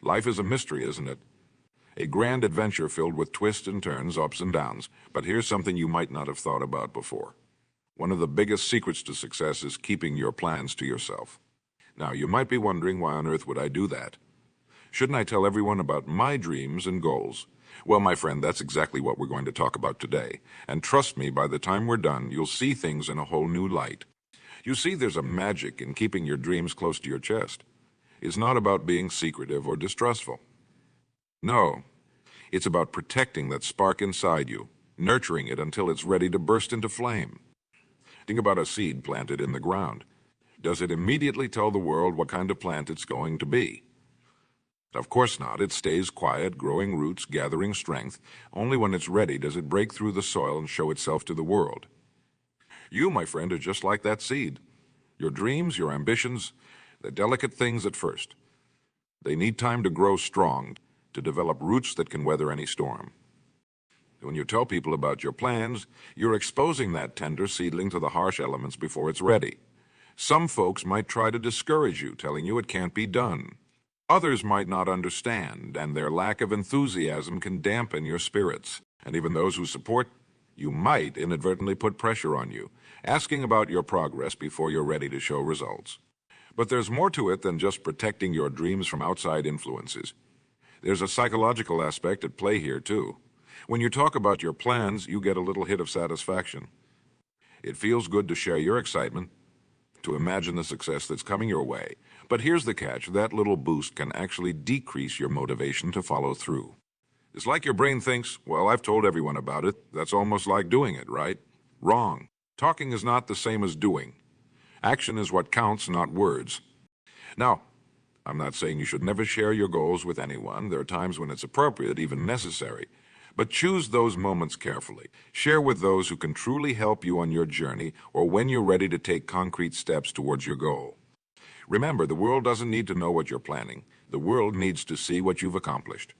Life is a mystery, isn't it? A grand adventure filled with twists and turns, ups and downs. But here's something you might not have thought about before. One of the biggest secrets to success is keeping your plans to yourself. Now, you might be wondering, why on earth would I do that? Shouldn't I tell everyone about my dreams and goals? Well, my friend, that's exactly what we're going to talk about today. And trust me, by the time we're done, you'll see things in a whole new light. You see, there's a magic in keeping your dreams close to your chest. It's not about being secretive or distrustful. No, it's about protecting that spark inside you, nurturing it until it's ready to burst into flame. Think about a seed planted in the ground. Does it immediately tell the world what kind of plant it's going to be? Of course not. It stays quiet, growing roots, gathering strength. Only when it's ready does it break through the soil and show itself to the world. You, my friend, are just like that seed. Your dreams, your ambitions, they're delicate things at first. They need time to grow strong, to develop roots that can weather any storm. When you tell people about your plans, you're exposing that tender seedling to the harsh elements before it's ready. Some folks might try to discourage you, telling you it can't be done. Others might not understand, and their lack of enthusiasm can dampen your spirits. And even those who support you might inadvertently put pressure on you, asking about your progress before you're ready to show results. But there's more to it than just protecting your dreams from outside influences. There's a psychological aspect at play here, too. When you talk about your plans, you get a little hit of satisfaction. It feels good to share your excitement, to imagine the success that's coming your way. But here's the catch: that little boost can actually decrease your motivation to follow through. It's like your brain thinks, well, I've told everyone about it. That's almost like doing it, right? Wrong. Talking is not the same as doing. Action is what counts, not words. Now, I'm not saying you should never share your goals with anyone. There are times when it's appropriate, even necessary. But choose those moments carefully. Share with those who can truly help you on your journey or when you're ready to take concrete steps towards your goal. Remember, the world doesn't need to know what you're planning. The world needs to see what you've accomplished.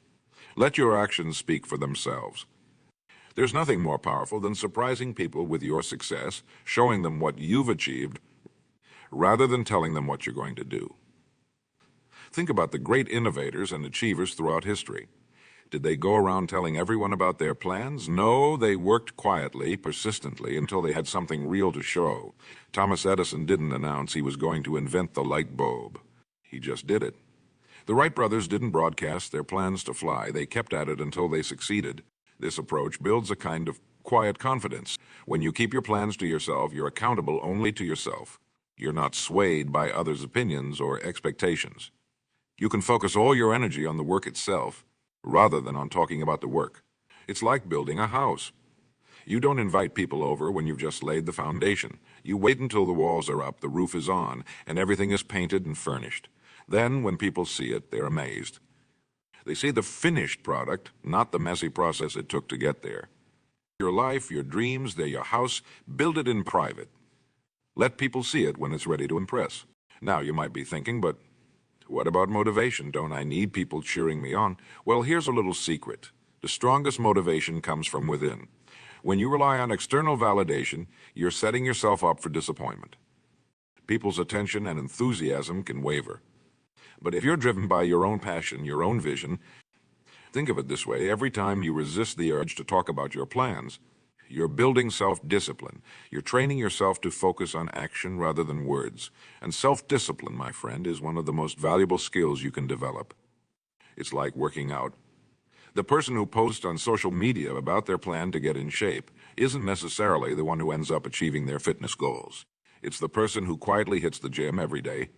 Let your actions speak for themselves. There's nothing more powerful than surprising people with your success, showing them what you've achieved, rather than telling them what you're going to do. Think about the great innovators and achievers throughout history. Did they go around telling everyone about their plans? No, they worked quietly, persistently, until they had something real to show. Thomas Edison didn't announce he was going to invent the light bulb. He just did it. The Wright brothers didn't broadcast their plans to fly. They kept at it until they succeeded. This approach builds a kind of quiet confidence. When you keep your plans to yourself, you're accountable only to yourself. You're not swayed by others' opinions or expectations. You can focus all your energy on the work itself, rather than on talking about the work. It's like building a house. You don't invite people over when you've just laid the foundation. You wait until the walls are up, the roof is on, and everything is painted and furnished. Then, when people see it, they're amazed. They see the finished product, not the messy process it took to get there. Your life, your dreams, they're your house. Build it in private. Let people see it when it's ready to impress. Now, you might be thinking, but what about motivation? Don't I need people cheering me on? Well, here's a little secret. The strongest motivation comes from within. When you rely on external validation, you're setting yourself up for disappointment. People's attention and enthusiasm can waver. But if you're driven by your own passion, your own vision, think of it this way: every time you resist the urge to talk about your plans, you're building self-discipline. You're training yourself to focus on action rather than words. And self-discipline, my friend, is one of the most valuable skills you can develop. It's like working out. The person who posts on social media about their plan to get in shape isn't necessarily the one who ends up achieving their fitness goals. It's the person who quietly hits the gym every day,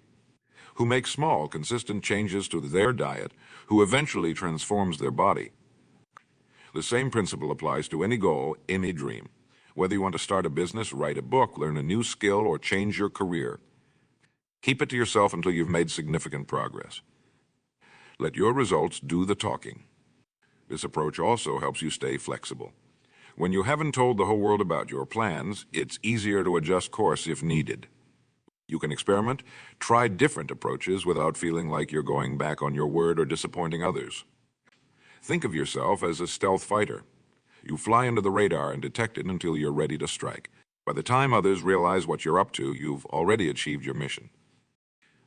who makes small, consistent changes to their diet, who eventually transforms their body. The same principle applies to any goal, any dream. Whether you want to start a business, write a book, learn a new skill, or change your career, keep it to yourself until you've made significant progress. Let your results do the talking. This approach also helps you stay flexible. When you haven't told the whole world about your plans, it's easier to adjust course if needed. You can experiment, try different approaches without feeling like you're going back on your word or disappointing others. Think of yourself as a stealth fighter. You fly under the radar and detect it until you're ready to strike. By the time others realize what you're up to, you've already achieved your mission.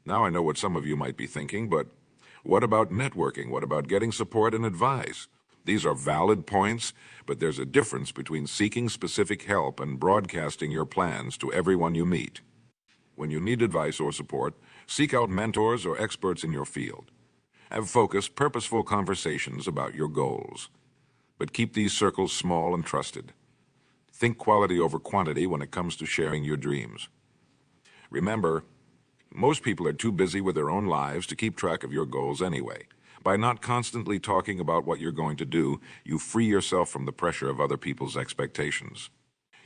Now I know what some of you might be thinking, but What about networking? What about getting support and advice? These are valid points, but there's a difference between seeking specific help and broadcasting your plans to everyone you meet. When you need advice or support, seek out mentors or experts in your field. Have focused, purposeful conversations about your goals. But keep these circles small and trusted. Think quality over quantity when it comes to sharing your dreams. Remember, most people are too busy with their own lives to keep track of your goals anyway. By not constantly talking about what you're going to do, you free yourself from the pressure of other people's expectations.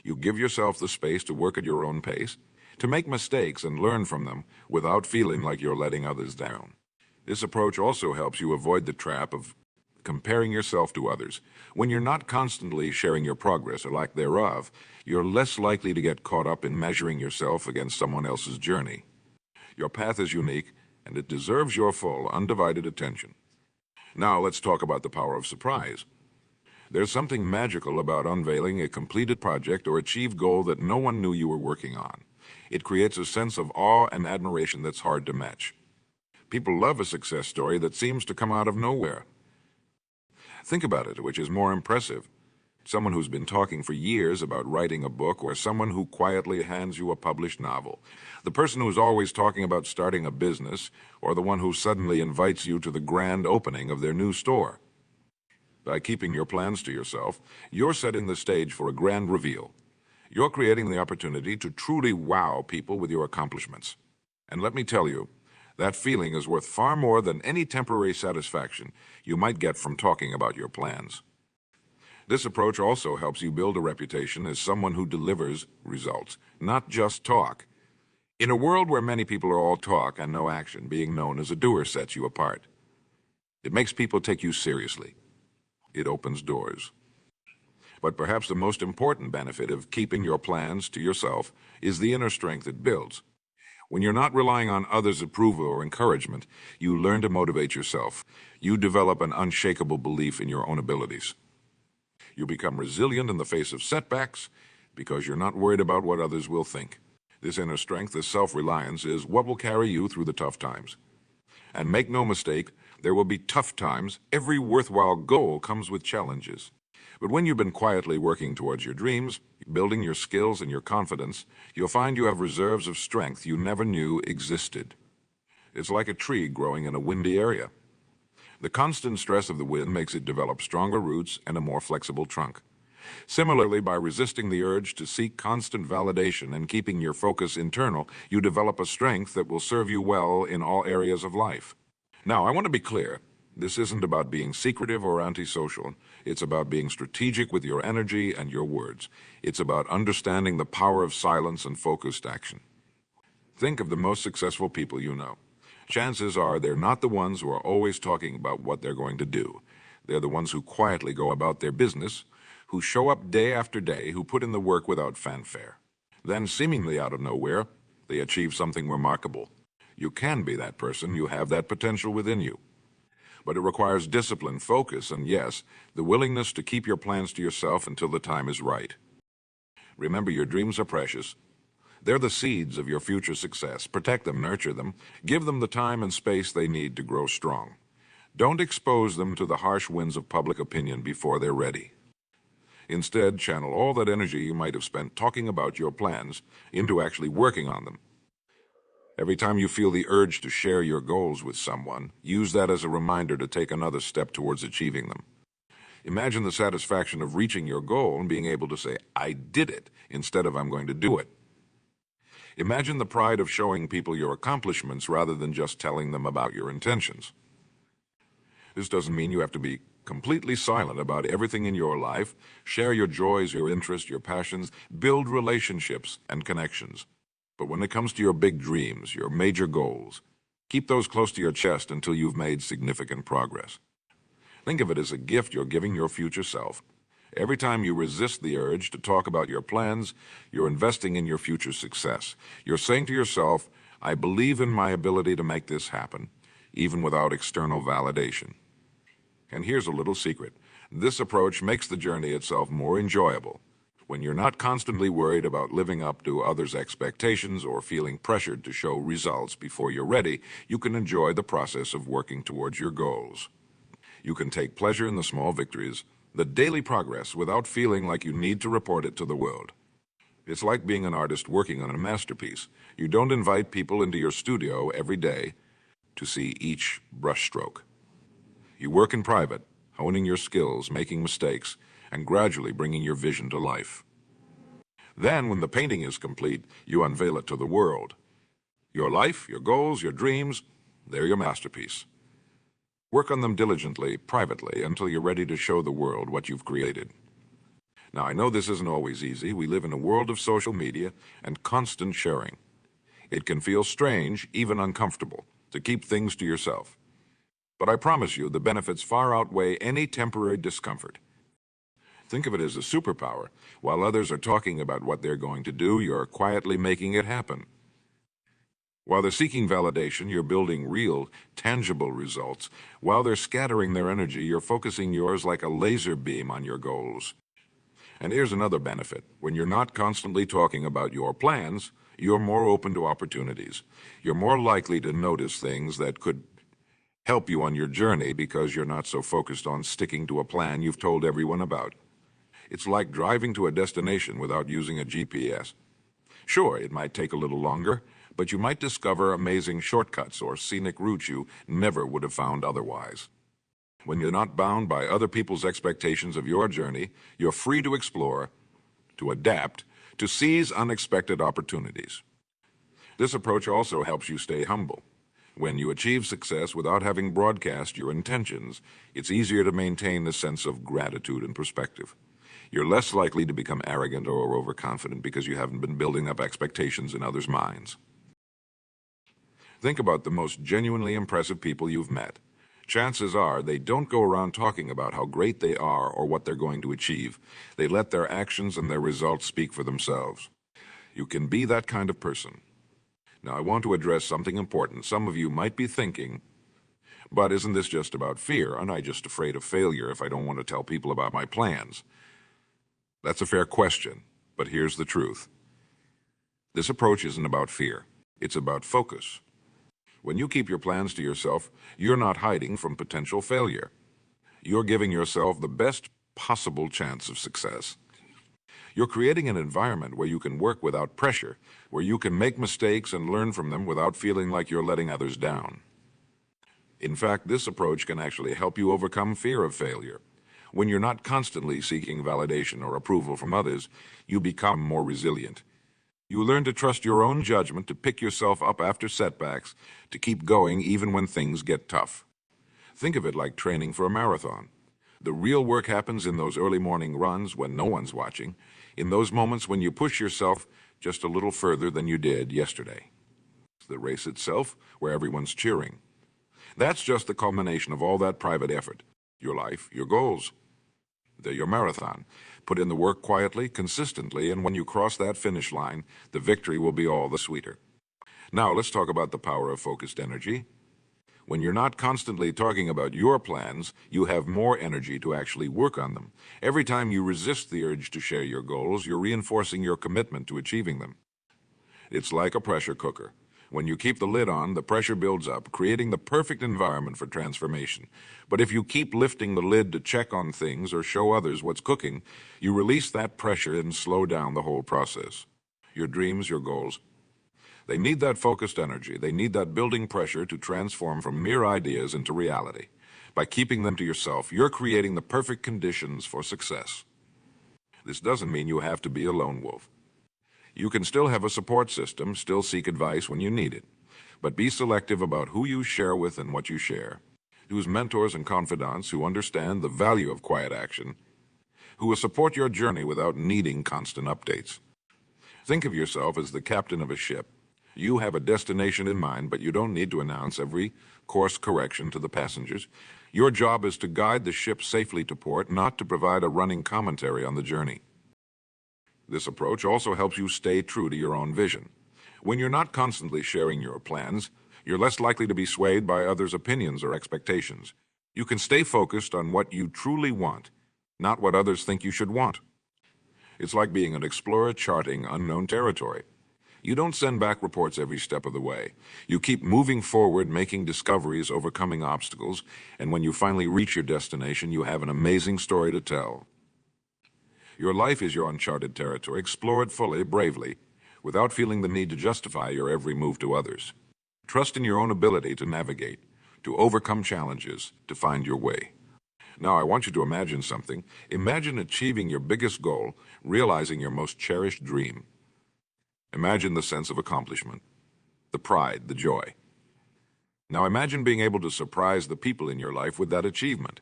You give yourself the space to work at your own pace, to make mistakes and learn from them without feeling like you're letting others down. This approach also helps you avoid the trap of comparing yourself to others. When you're not constantly sharing your progress or lack thereof, you're less likely to get caught up in measuring yourself against someone else's journey. Your path is unique, and it deserves your full, undivided attention. Now let's talk about the power of surprise. There's something magical about unveiling a completed project or achieved goal that no one knew you were working on. It creates a sense of awe and admiration that's hard to match. People love a success story that seems to come out of nowhere. Think about it, which is more impressive? Someone who's been talking for years about writing a book, or someone who quietly hands you a published novel? The person who's always talking about starting a business, or the one who suddenly invites you to the grand opening of their new store? By keeping your plans to yourself, you're setting the stage for a grand reveal. You're creating the opportunity to truly wow people with your accomplishments. And let me tell you, that feeling is worth far more than any temporary satisfaction you might get from talking about your plans. This approach also helps you build a reputation as someone who delivers results, not just talk. In a world where many people are all talk and no action, being known as a doer sets you apart. It makes people take you seriously. It opens doors. But perhaps the most important benefit of keeping your plans to yourself is the inner strength it builds. When you're not relying on others' approval or encouragement, you learn to motivate yourself. You develop an unshakable belief in your own abilities. You become resilient in the face of setbacks because you're not worried about what others will think. This inner strength, this self-reliance, is what will carry you through the tough times. And make no mistake, there will be tough times. Every worthwhile goal comes with challenges. But when you've been quietly working towards your dreams, building your skills and your confidence, you'll find you have reserves of strength you never knew existed. It's like a tree growing in a windy area. The constant stress of the wind makes it develop stronger roots and a more flexible trunk. Similarly, by resisting the urge to seek constant validation and keeping your focus internal, you develop a strength that will serve you well in all areas of life. Now, I want to be clear. This isn't about being secretive or antisocial. It's about being strategic with your energy and your words. It's about understanding the power of silence and focused action. Think of the most successful people you know. Chances are they're not the ones who are always talking about what they're going to do. They're the ones who quietly go about their business, who show up day after day, who put in the work without fanfare. Then, seemingly out of nowhere, they achieve something remarkable. You can be that person. You have that potential within you. But it requires discipline, focus, and yes, the willingness to keep your plans to yourself until the time is right. Remember, your dreams are precious. They're the seeds of your future success. Protect them, nurture them. Give them the time and space they need to grow strong. Don't expose them to the harsh winds of public opinion before they're ready. Instead, channel all that energy you might have spent talking about your plans into actually working on them. Every time you feel the urge to share your goals with someone, use that as a reminder to take another step towards achieving them. Imagine the satisfaction of reaching your goal and being able to say, "I did it," instead of "I'm going to do it." Imagine the pride of showing people your accomplishments rather than just telling them about your intentions. This doesn't mean you have to be completely silent about everything in your life. Share your joys, your interests, your passions. Build relationships and connections. But when it comes to your big dreams, your major goals, keep those close to your chest until you've made significant progress. Think of it as a gift you're giving your future self. Every time you resist the urge to talk about your plans, you're investing in your future success. You're saying to yourself, "I believe in my ability to make this happen, even without external validation." And here's a little secret. This approach makes the journey itself more enjoyable. When you're not constantly worried about living up to others' expectations or feeling pressured to show results before you're ready, you can enjoy the process of working towards your goals. You can take pleasure in the small victories, the daily progress, without feeling like you need to report it to the world. It's like being an artist working on a masterpiece. You don't invite people into your studio every day to see each brushstroke. You work in private, honing your skills, making mistakes, and gradually bringing your vision to life. Then, when the painting is complete, you unveil it to the world. Your life, your goals, your dreams, they're your masterpiece. Work on them diligently, privately, until you're ready to show the world what you've created. Now, I know this isn't always easy. We live in a world of social media and constant sharing. It can feel strange, even uncomfortable, to keep things to yourself. But I promise you, the benefits far outweigh any temporary discomfort. Think of it as a superpower. While others are talking about what they're going to do, you're quietly making it happen. While they're seeking validation, you're building real, tangible results. While they're scattering their energy, you're focusing yours like a laser beam on your goals. And here's another benefit. When you're not constantly talking about your plans, you're more open to opportunities. You're more likely to notice things that could help you on your journey because you're not so focused on sticking to a plan you've told everyone about. It's like driving to a destination without using a GPS. Sure, it might take a little longer, but you might discover amazing shortcuts or scenic routes you never would have found otherwise. When you're not bound by other people's expectations of your journey, you're free to explore, to adapt, to seize unexpected opportunities. This approach also helps you stay humble. When you achieve success without having broadcast your intentions, it's easier to maintain a sense of gratitude and perspective. You're less likely to become arrogant or overconfident because you haven't been building up expectations in others' minds. Think about the most genuinely impressive people you've met. Chances are they don't go around talking about how great they are or what they're going to achieve. They let their actions and their results speak for themselves. You can be that kind of person. Now, I want to address something important. Some of you might be thinking, but isn't this just about fear? Aren't I just afraid of failure if I don't want to tell people about my plans? That's a fair question, but here's the truth. This approach isn't about fear. It's about focus. When you keep your plans to yourself, you're not hiding from potential failure. You're giving yourself the best possible chance of success. You're creating an environment where you can work without pressure, where you can make mistakes and learn from them without feeling like you're letting others down. In fact, this approach can actually help you overcome fear of failure. When you're not constantly seeking validation or approval from others, you become more resilient. You learn to trust your own judgment, to pick yourself up after setbacks, to keep going even when things get tough. Think of it like training for a marathon. The real work happens in those early morning runs when no one's watching, in those moments when you push yourself just a little further than you did yesterday. The race itself, where everyone's cheering. That's just the culmination of all that private effort. Your life, your goals. They're your marathon. Put in the work quietly, consistently, and when you cross that finish line, the victory will be all the sweeter. Now, let's talk about the power of focused energy. When you're not constantly talking about your plans, you have more energy to actually work on them. Every time you resist the urge to share your goals, you're reinforcing your commitment to achieving them. It's like a pressure cooker. When you keep the lid on, the pressure builds up, creating the perfect environment for transformation. But if you keep lifting the lid to check on things or show others what's cooking, you release that pressure and slow down the whole process. Your dreams, your goals, they need that focused energy. They need that building pressure to transform from mere ideas into reality. By keeping them to yourself, you're creating the perfect conditions for success. This doesn't mean you have to be a lone wolf. You can still have a support system, still seek advice when you need it. But be selective about who you share with and what you share. Choose mentors and confidants who understand the value of quiet action, who will support your journey without needing constant updates. Think of yourself as the captain of a ship. You have a destination in mind, but you don't need to announce every course correction to the passengers. Your job is to guide the ship safely to port, not to provide a running commentary on the journey. This approach also helps you stay true to your own vision. When you're not constantly sharing your plans, you're less likely to be swayed by others' opinions or expectations. You can stay focused on what you truly want, not what others think you should want. It's like being an explorer charting unknown territory. You don't send back reports every step of the way. You keep moving forward, making discoveries, overcoming obstacles, and when you finally reach your destination, you have an amazing story to tell. Your life is your uncharted territory. Explore it fully, bravely, without feeling the need to justify your every move to others. Trust in your own ability to navigate, to overcome challenges, to find your way. Now, I want you to imagine something. Imagine achieving your biggest goal, realizing your most cherished dream. Imagine the sense of accomplishment, the pride, the joy. Now imagine being able to surprise the people in your life with that achievement.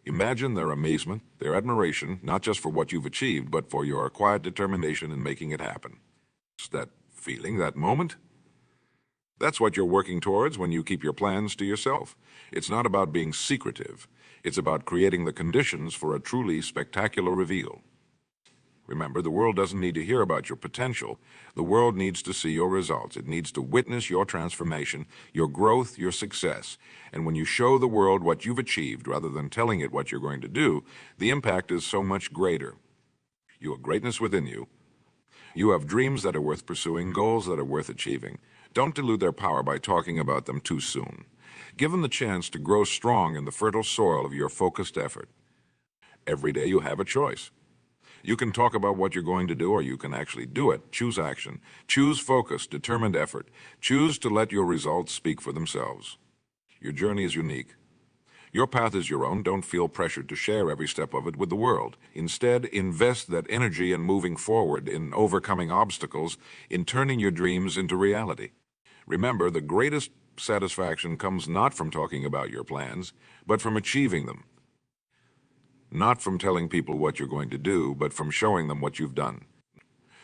Imagine their amazement, their admiration, not just for what you've achieved, but for your quiet determination in making it happen. It's that feeling, that moment. That's what you're working towards when you keep your plans to yourself. It's not about being secretive. It's about creating the conditions for a truly spectacular reveal. Remember, the world doesn't need to hear about your potential. The world needs to see your results. It needs to witness your transformation, your growth, your success. And when you show the world what you've achieved rather than telling it what you're going to do, the impact is so much greater. You have greatness within you. You have dreams that are worth pursuing, goals that are worth achieving. Don't dilute their power by talking about them too soon. Give them the chance to grow strong in the fertile soil of your focused effort. Every day you have a choice. You can talk about what you're going to do, or you can actually do it. Choose action. Choose focus, determined effort. Choose to let your results speak for themselves. Your journey is unique. Your path is your own. Don't feel pressured to share every step of it with the world. Instead, invest that energy in moving forward, in overcoming obstacles, in turning your dreams into reality. Remember, the greatest satisfaction comes not from talking about your plans, but from achieving them. Not from telling people what you're going to do, but from showing them what you've done.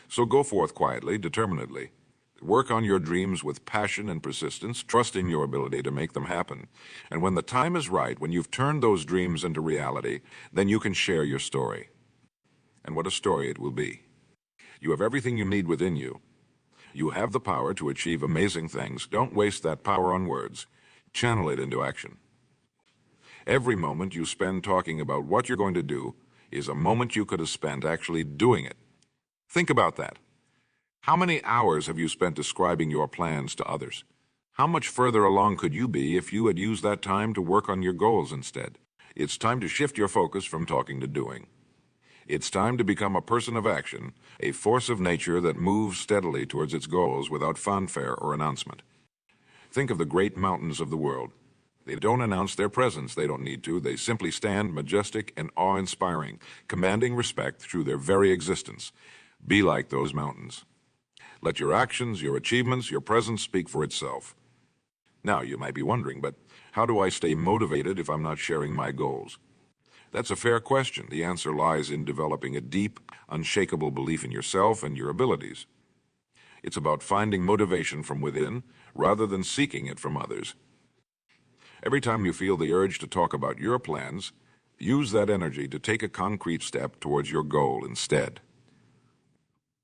So go forth quietly, determinedly. Work on your dreams with passion and persistence, trusting your ability to make them happen. And when the time is right, when you've turned those dreams into reality, then you can share your story. And what a story it will be. You have everything you need within you. You have the power to achieve amazing things. Don't waste that power on words. Channel it into action. Every moment you spend talking about what you're going to do is a moment you could have spent actually doing it. Think about that. How many hours have you spent describing your plans to others? How much further along could you be if you had used that time to work on your goals instead? It's time to shift your focus from talking to doing. It's time to become a person of action, a force of nature that moves steadily towards its goals without fanfare or announcement. Think of the great mountains of the world. They don't announce their presence. They don't need to. They simply stand majestic and awe-inspiring, commanding respect through their very existence. Be like those mountains. Let your actions, your achievements, your presence speak for itself. Now, you might be wondering, but how do I stay motivated if I'm not sharing my goals? That's a fair question. The answer lies in developing a deep, unshakable belief in yourself and your abilities. It's about finding motivation from within rather than seeking it from others. Every time you feel the urge to talk about your plans, use that energy to take a concrete step towards your goal instead.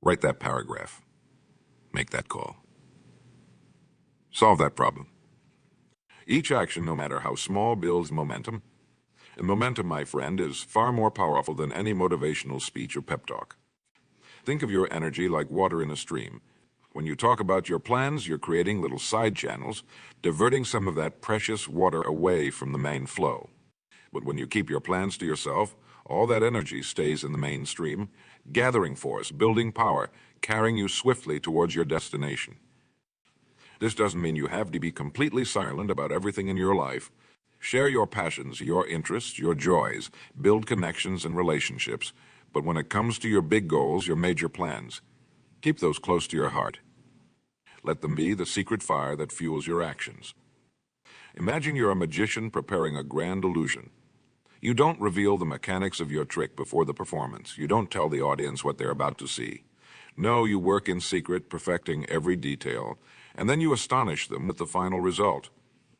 Write that paragraph. Make that call. Solve that problem. Each action, no matter how small, builds momentum. And momentum, my friend, is far more powerful than any motivational speech or pep talk. Think of your energy like water in a stream. When you talk about your plans, you're creating little side channels, diverting some of that precious water away from the main flow. But when you keep your plans to yourself, all that energy stays in the main stream, gathering force, building power, carrying you swiftly towards your destination. This doesn't mean you have to be completely silent about everything in your life. Share your passions, your interests, your joys, build connections and relationships. But when it comes to your big goals, your major plans, keep those close to your heart. Let them be the secret fire that fuels your actions. Imagine you're a magician preparing a grand illusion. You don't reveal the mechanics of your trick before the performance. You don't tell the audience what they're about to see. No, you work in secret, perfecting every detail, and then you astonish them with the final result.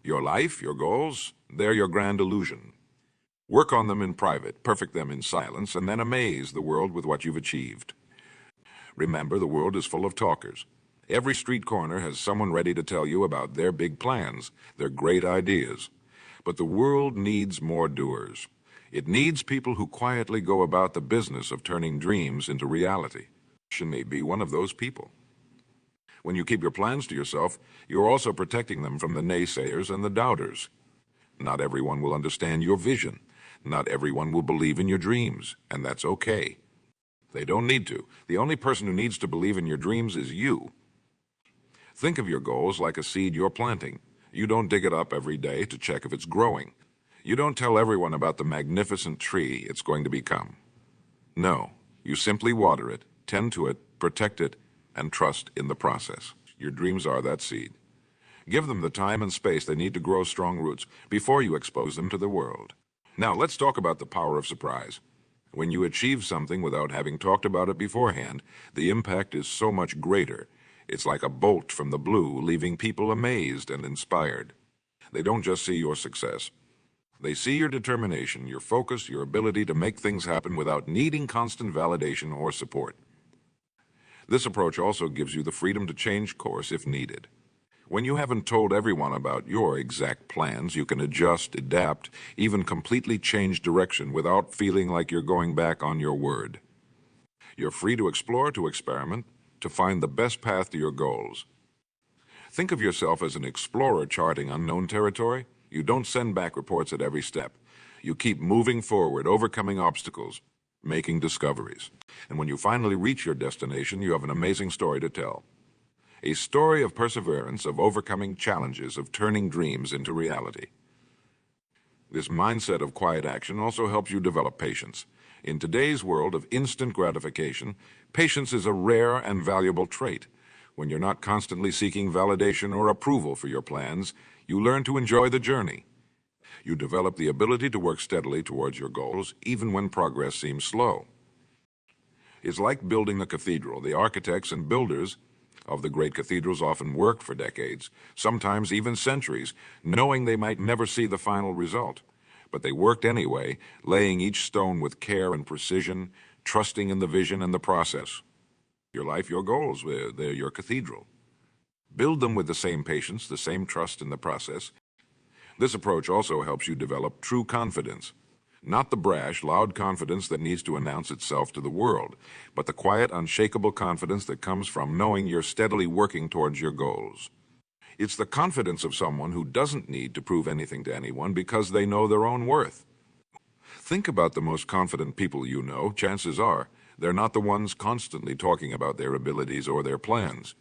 Your life, your goals, they're your grand illusion. Work on them in private, perfect them in silence, and then amaze the world with what you've achieved. Remember, the world is full of talkers. Every street corner has someone ready to tell you about their big plans, their great ideas. But the world needs more doers. It needs people who quietly go about the business of turning dreams into reality. You may be one of those people. When you keep your plans to yourself, you're also protecting them from the naysayers and the doubters. Not everyone will understand your vision. Not everyone will believe in your dreams, and that's okay. They don't need to. The only person who needs to believe in your dreams is you. Think of your goals like a seed you're planting. You don't dig it up every day to check if it's growing. You don't tell everyone about the magnificent tree it's going to become. No, you simply water it, tend to it, protect it, and trust in the process. Your dreams are that seed. Give them the time and space they need to grow strong roots before you expose them to the world. Now, let's talk about the power of surprise. When you achieve something without having talked about it beforehand, the impact is so much greater. It's like a bolt from the blue, leaving people amazed and inspired. They don't just see your success. They see your determination, your focus, your ability to make things happen without needing constant validation or support. This approach also gives you the freedom to change course if needed. When you haven't told everyone about your exact plans, you can adjust, adapt, even completely change direction without feeling like you're going back on your word. You're free to explore, to experiment, to find the best path to your goals. Think of yourself as an explorer charting unknown territory. You don't send back reports at every step. You keep moving forward, overcoming obstacles, making discoveries. And when you finally reach your destination, you have an amazing story to tell. A story of perseverance, of overcoming challenges, of turning dreams into reality. This mindset of quiet action also helps you develop patience. In today's world of instant gratification, patience is a rare and valuable trait. When you're not constantly seeking validation or approval for your plans, you learn to enjoy the journey. You develop the ability to work steadily towards your goals, even when progress seems slow. It's like building a cathedral. The architects and builders of the great cathedrals often worked for decades, sometimes even centuries, knowing they might never see the final result. But they worked anyway, laying each stone with care and precision, trusting in the vision and the process. Your life, your goals, they're your cathedral. Build them with the same patience, the same trust in the process. This approach also helps you develop true confidence. Not the brash, loud confidence that needs to announce itself to the world, but the quiet, unshakable confidence that comes from knowing you're steadily working towards your goals. It's the confidence of someone who doesn't need to prove anything to anyone because they know their own worth. Think about the most confident people you know. Chances are they're not the ones constantly talking about their abilities or their plans.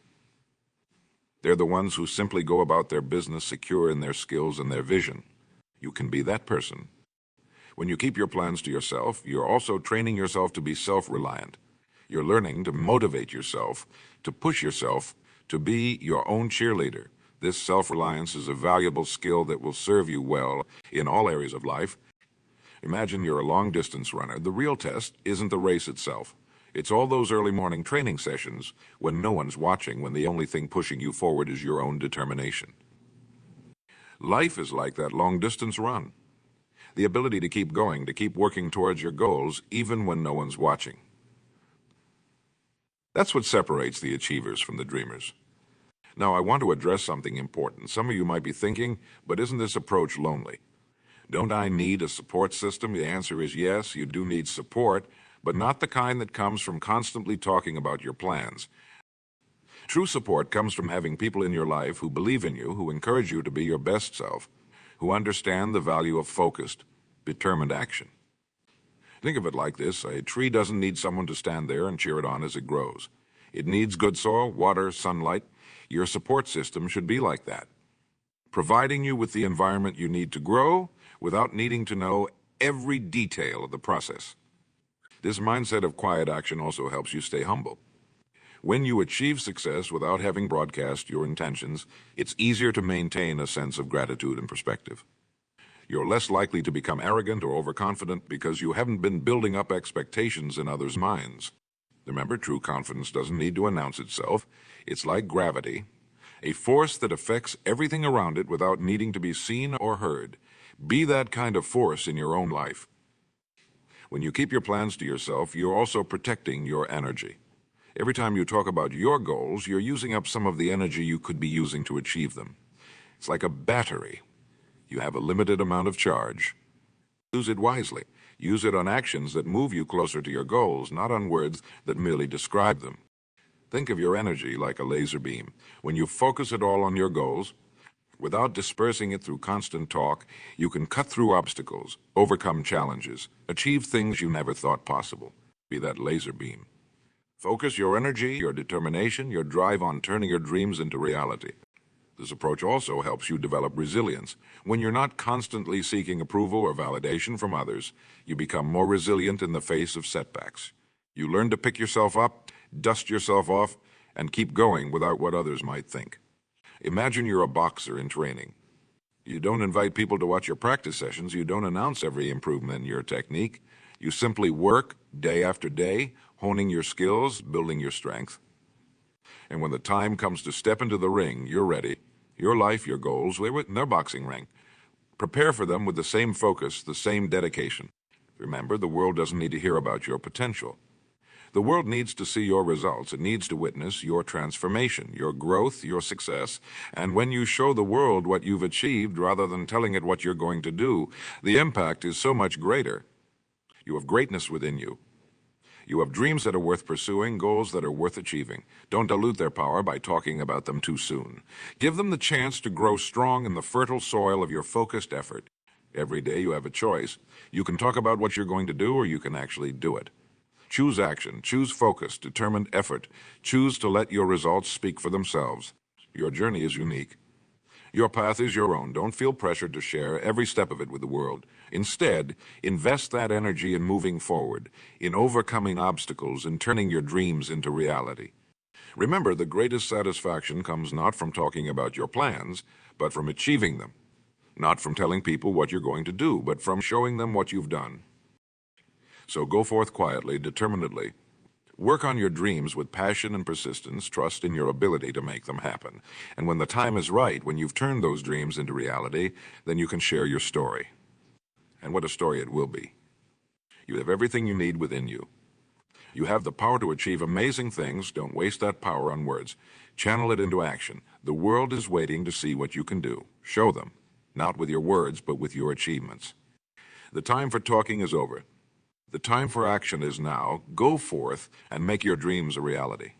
They're the ones who simply go about their business secure in their skills and their vision. You can be that person. When you keep your plans to yourself, you're also training yourself to be self-reliant. You're learning to motivate yourself, to push yourself, to be your own cheerleader. This self-reliance is a valuable skill that will serve you well in all areas of life. Imagine you're a long-distance runner. The real test isn't the race itself. It's all those early morning training sessions when no one's watching, when the only thing pushing you forward is your own determination. Life is like that long-distance run. The ability to keep going, to keep working towards your goals, even when no one's watching. That's what separates the achievers from the dreamers. Now, I want to address something important. Some of you might be thinking, but isn't this approach lonely? Don't I need a support system? The answer is yes, you do need support, but not the kind that comes from constantly talking about your plans. True support comes from having people in your life who believe in you, who encourage you to be your best self, who understand the value of focused, determined action. Think of it like this: a tree doesn't need someone to stand there and cheer it on as it grows. It needs good soil, water, sunlight. Your support system should be like that, providing you with the environment you need to grow without needing to know every detail of the process. This mindset of quiet action also helps you stay humble. When you achieve success without having broadcast your intentions, it's easier to maintain a sense of gratitude and perspective. You're less likely to become arrogant or overconfident because you haven't been building up expectations in others' minds. Remember, true confidence doesn't need to announce itself. It's like gravity, a force that affects everything around it without needing to be seen or heard. Be that kind of force in your own life. When you keep your plans to yourself, you're also protecting your energy. Every time you talk about your goals, you're using up some of the energy you could be using to achieve them. It's like a battery. You have a limited amount of charge. Use it wisely. Use it on actions that move you closer to your goals, not on words that merely describe them. Think of your energy like a laser beam. When you focus it all on your goals, without dispersing it through constant talk, you can cut through obstacles, overcome challenges, achieve things you never thought possible. Be that laser beam. Focus your energy, your determination, your drive on turning your dreams into reality. This approach also helps you develop resilience. When you're not constantly seeking approval or validation from others, you become more resilient in the face of setbacks. You learn to pick yourself up, dust yourself off, and keep going without what others might think. Imagine you're a boxer in training. You don't invite people to watch your practice sessions. You don't announce every improvement in your technique. You simply work day after day, honing your skills, building your strength. And when the time comes to step into the ring, you're ready. Your life, your goals, they're in their boxing ring. Prepare for them with the same focus, the same dedication. Remember, the world doesn't need to hear about your potential. The world needs to see your results. It needs to witness your transformation, your growth, your success. And when you show the world what you've achieved rather than telling it what you're going to do, the impact is so much greater. You have greatness within you. You have dreams that are worth pursuing, goals that are worth achieving. Don't dilute their power by talking about them too soon. Give them the chance to grow strong in the fertile soil of your focused effort. Every day you have a choice. You can talk about what you're going to do, or you can actually do it. Choose action, choose focus, determined effort. Choose to let your results speak for themselves. Your journey is unique. Your path is your own. Don't feel pressured to share every step of it with the world. Instead, invest that energy in moving forward, in overcoming obstacles, and turning your dreams into reality. Remember, the greatest satisfaction comes not from talking about your plans, but from achieving them. Not from telling people what you're going to do, but from showing them what you've done. So go forth quietly, determinedly. Work on your dreams with passion and persistence. Trust in your ability to make them happen. And when the time is right, when you've turned those dreams into reality, then you can share your story. And what a story it will be. You have everything you need within you. You have the power to achieve amazing things. Don't waste that power on words. Channel it into action. The world is waiting to see what you can do. Show them, not with your words, but with your achievements. The time for talking is over. The time for action is now. Go forth and make your dreams a reality.